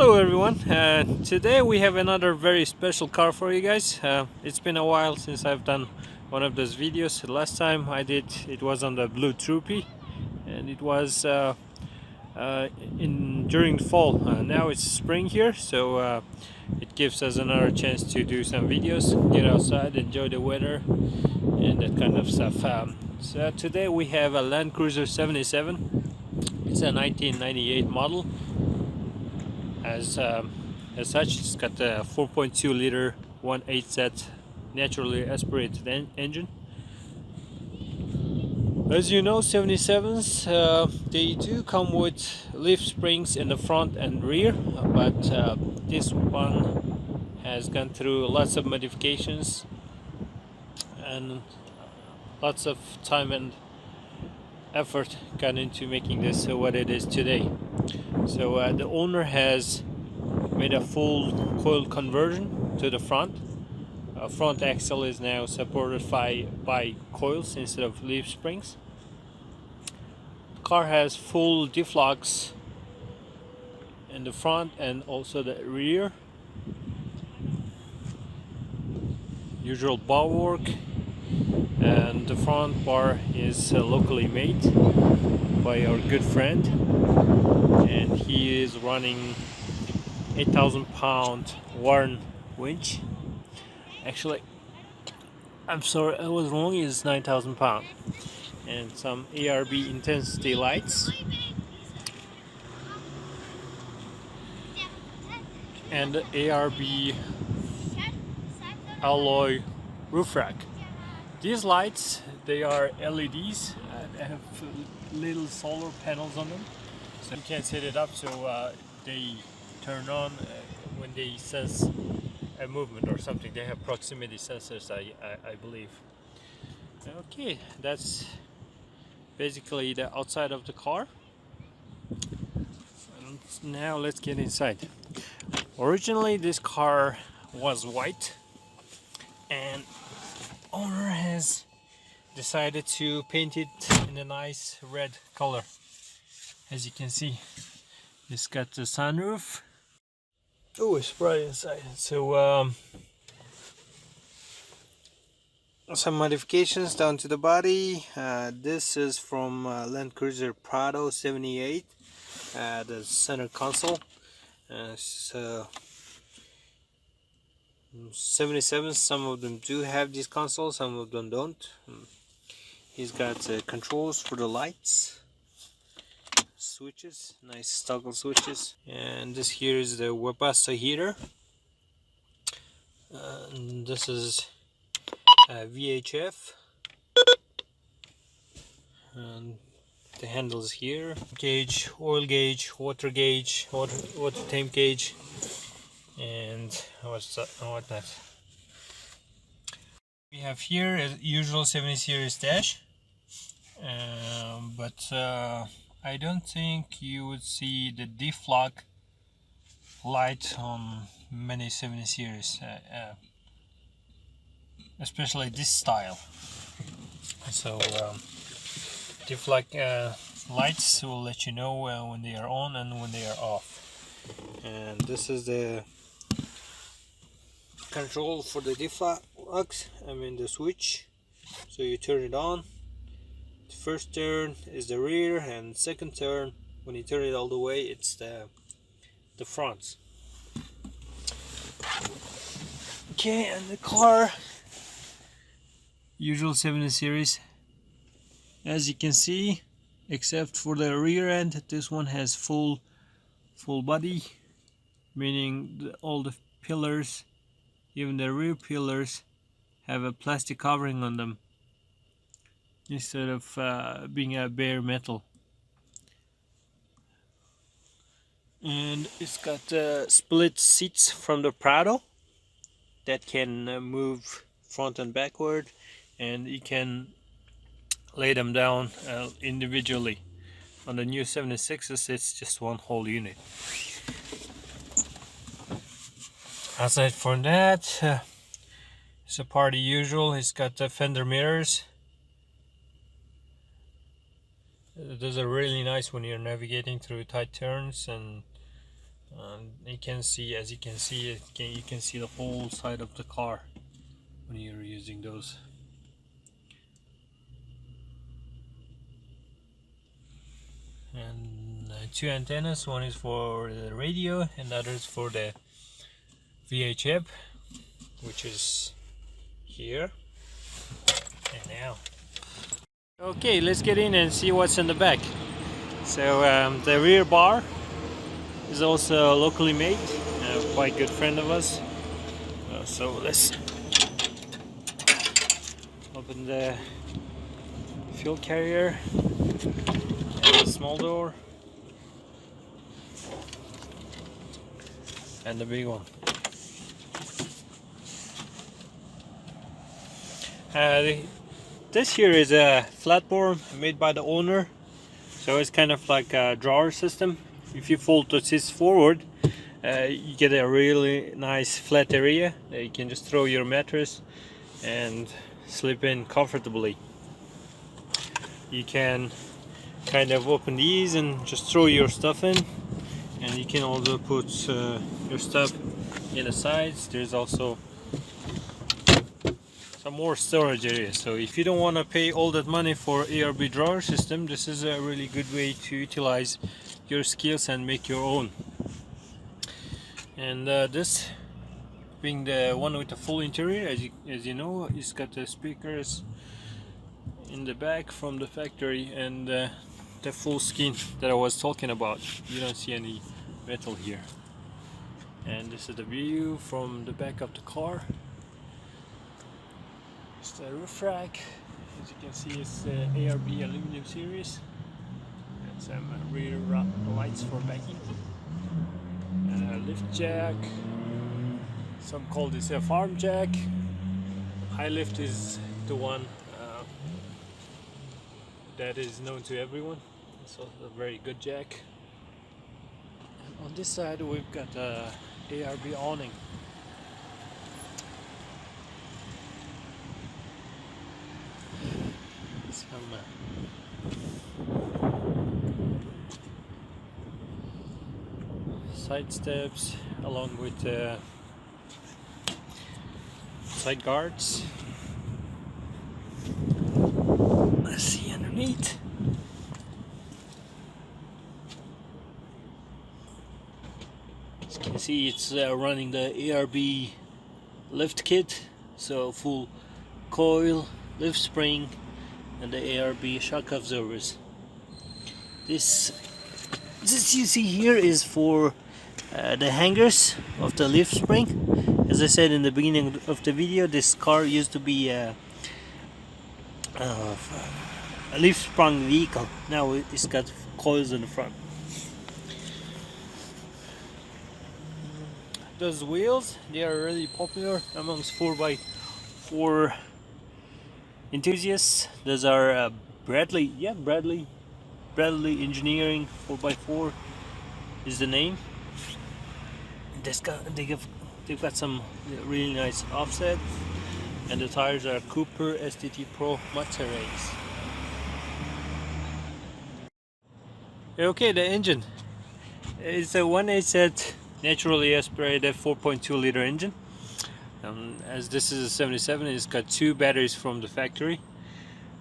Hello everyone, today we have another very special car for you guys. It's been a while since I've done one of those videos. The last time I did it was on the Blue Troopy, and it was during fall. Now it's spring here, so it gives us another chance to do some videos, get outside, enjoy the weather and that kind of stuff. So today we have a landcruiser 77. It's a 1998 model. As such, it's got a 4.2 liter 1.8Z naturally aspirated engine. As you know, 77s they do come with leaf springs in the front and rear, but this one has gone through lots of modifications and lots of time and effort gone into making this what it is today. So the owner has made a full coil conversion to the front. Front axle is now supported by coils instead of leaf springs. The car has full diff locks in the front and also the rear. Usual bar work, and the front bar is locally made by our good friend, and he is running 8,000-pound Warren winch. Actually, I'm sorry, I was wrong, it's 9,000 pounds. And some ARB intensity lights and the ARB alloy roof rack. These lights, they are LEDs, they have little solar panels on them, so you can set it up so they turn on when they sense a movement or something. They have proximity sensors, I believe. Okay, that's basically the outside of the car. And now let's get inside. Originally this car was white, and owner has decided to paint it in a nice red color. As you can see, it's got the sunroof. Oh, it's bright inside. So some modifications down to the body. This is from landcruiser Prado 78, the center console. So 77, some of them do have these consoles, some of them don't. He's got controls for the lights, switches, nice toggle switches, and this here is the Webasto heater. And this is VHF, and the handles here, gauge, oil gauge, water gauge, water temp gauge, and whatnot. We have here a usual 70 series dash, but I don't think you would see the diff lock light on many 70 series, especially this style. So diff lock lights will let you know when they are on and when they are off. And this is the control for the diff locks, the switch. So you turn it on. The first turn is the rear, and second turn, when you turn it all the way, it's the front. Okay, and the car, usual 70 series, as you can see, except for the rear end, this one has full body, meaning all the pillars, even the rear pillars, have a plastic covering on them instead of being a bare metal. And it's got split seats from the Prado that can move front and backward, and you can lay them down individually. On the new 76s, it's just one whole unit. Aside from that, it's a party usual. It's got the fender mirrors. Those are really nice when you're navigating through tight turns and You can see, as you can see, you can see the whole side of the car when you're using those. And two antennas, one is for the radio and the other is for the VHF, which is here. And now, okay, let's get in and see what's in the back. So the rear bar is also locally made, quite good friend of us. So let's open the fuel carrier and the small door and the big one. This here is a flatbore made by the owner, so it's kind of like a drawer system. If you fold this forward, you get a really nice flat area that you can just throw your mattress and sleep in comfortably. You can kind of open these and just throw your stuff in, and you can also put your stuff in the sides. There's also some more storage area, so if you don't want to pay all that money for ARB drawer system, this is a really good way to utilize your skills and make your own. And this being the one with the full interior, as you know, it's got the speakers in the back from the factory and the full skin that I was talking about. You don't see any metal here. And this is the view from the back of the car. It's the roof rack. As you can see, it's the ARB aluminum series. And some rear lights for backing. And a lift jack. Some call this a farm jack. High lift is the one that is known to everyone. It's also a very good jack. And on this side we've got a ARB awning. Some side steps along with side guards. Let's see underneath. As you can see, it's running the ARB lift kit, so full coil, lift spring, and the ARB shock absorbers. This you see here is for the hangers of the lift spring. As I said in the beginning of the video, this car used to be a lift sprung vehicle. Now it's got coils in the front. Those wheels, they are really popular amongst 4x4 enthusiasts. Those are Bradley Engineering 4x4 is the name. They've got some really nice offset, and the tires are Cooper STT Pro Materrace. Okay, the engine. It's a 1.8 naturally aspirated 4.2 liter engine. As this is a 77, it's got two batteries from the factory.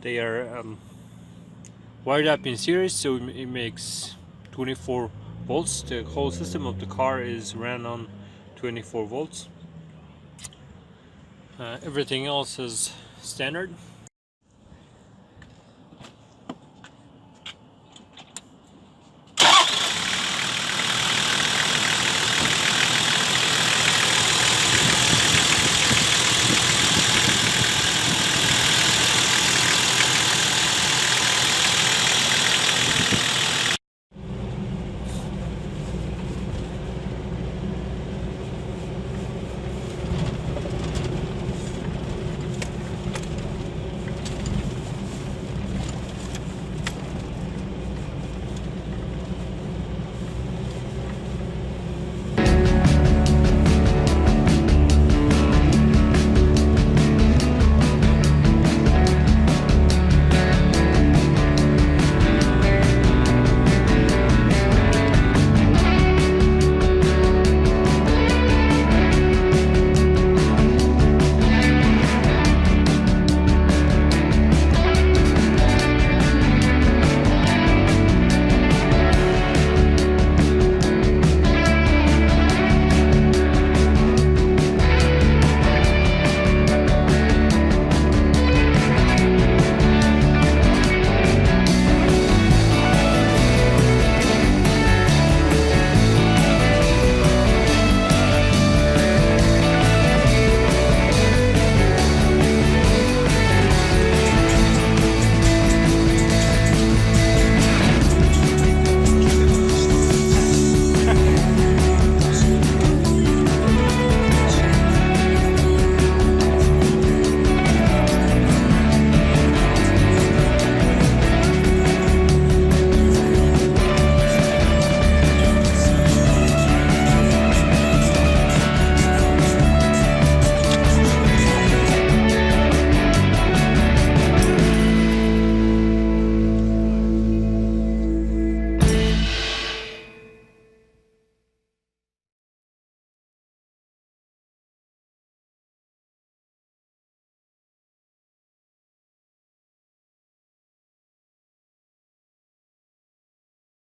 They are wired up in series, so it makes 24 volts. The whole system of the car is ran on 24 volts. Everything else is standard.